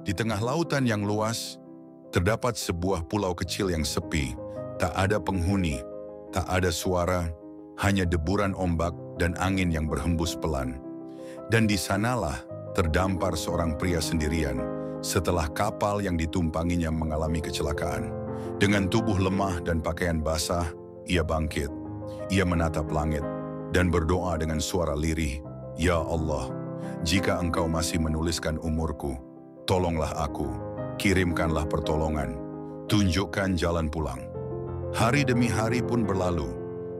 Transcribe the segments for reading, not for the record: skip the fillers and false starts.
Di tengah lautan yang luas, terdapat sebuah pulau kecil yang sepi, tak ada penghuni, tak ada suara, hanya deburan ombak dan angin yang berhembus pelan. Dan di sanalah terdampar seorang pria sendirian setelah kapal yang ditumpanginya mengalami kecelakaan. Dengan tubuh lemah dan pakaian basah, ia bangkit. Ia menatap langit dan berdoa dengan suara lirih, "Ya Allah, jika Engkau masih menuliskan umurku, tolonglah aku, kirimkanlah pertolongan, tunjukkan jalan pulang." Hari demi hari pun berlalu.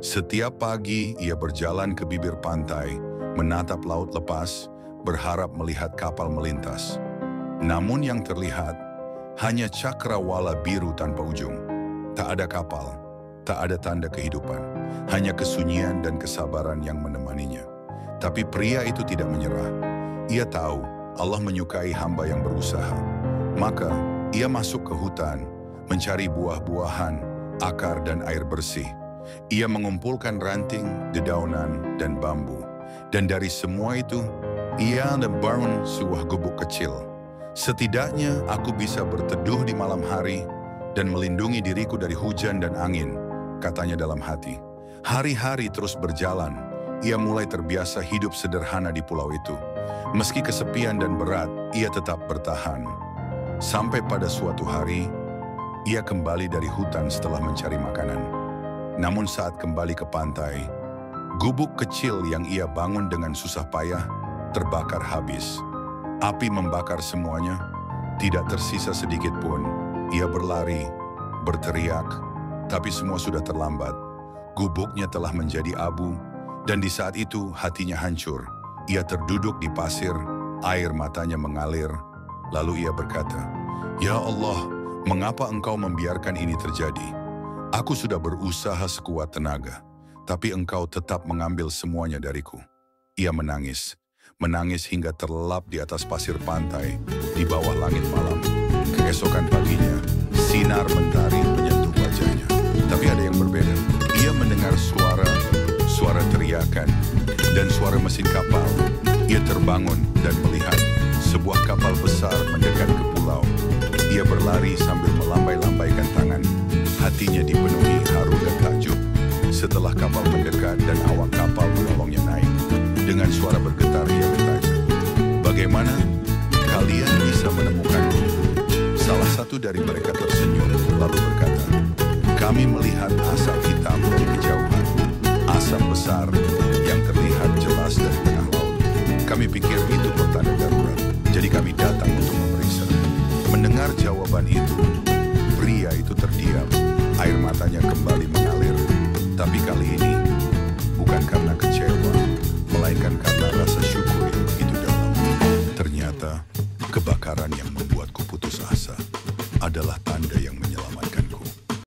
Setiap pagi ia berjalan ke bibir pantai, menatap laut lepas, berharap melihat kapal melintas. Namun yang terlihat hanya cakrawala biru tanpa ujung. Tak ada kapal, tak ada tanda kehidupan, hanya kesunyian dan kesabaran yang menemaninya. Tapi pria itu tidak menyerah. Ia tahu Allah menyukai hamba yang berusaha. Maka ia masuk ke hutan, mencari buah-buahan, akar dan air bersih. Ia mengumpulkan ranting, dedaunan, dan bambu. Dan dari semua itu, ia membangun sebuah gubuk kecil. Setidaknya aku bisa berteduh di malam hari dan melindungi diriku dari hujan dan angin, katanya dalam hati. Hari-hari terus berjalan, ia mulai terbiasa hidup sederhana di pulau itu. Meski kesepian dan berat, ia tetap bertahan. Sampai pada suatu hari, ia kembali dari hutan setelah mencari makanan. Namun saat kembali ke pantai, gubuk kecil yang ia bangun dengan susah payah terbakar habis. Api membakar semuanya, tidak tersisa sedikit pun. Ia berlari, berteriak, tapi semua sudah terlambat. Gubuknya telah menjadi abu, dan di saat itu hatinya hancur. Ia terduduk di pasir, air matanya mengalir. Lalu ia berkata, "Ya Allah, mengapa Engkau membiarkan ini terjadi? Aku sudah berusaha sekuat tenaga, tapi Engkau tetap mengambil semuanya dariku." Ia menangis. Menangis hingga terlelap di atas pasir pantai, di bawah langit malam. Keesokan paginya, sinar mentari menyentuh wajahnya. Tapi ada yang berbeda. Ia mendengar suara teriakan, dan suara mesin kapal. Ia terbangun dan melihat sebuah kapal besar mendekat ke pulau. Ia berlari sambil melambai-lambaikan tangan. Hatinya dipenuhi haru dan takjub. Setelah kapal mendekat dan awak kapal menolongnya naik, dengan suara bergetar ia bertanya, "Bagaimana kalian bisa menemukanku?" Salah satu dari mereka tersenyum lalu berkata, "Kami melihat asap hitam dari kejauhan, asap besar yang terlihat jelas dari tengah laut. Kami pikir itu pertanda darurat, jadi kami datang untuk memeriksa." Mendengar jawaban itu, pria itu terdiam, air matanya kembali mengalir. Tapi kali ini bukan karena kecewa, melainkan karena rasa syukur yang begitu dalam. Ternyata kebakaran yang membuatku putus asa adalah tanda yang menyelamatkan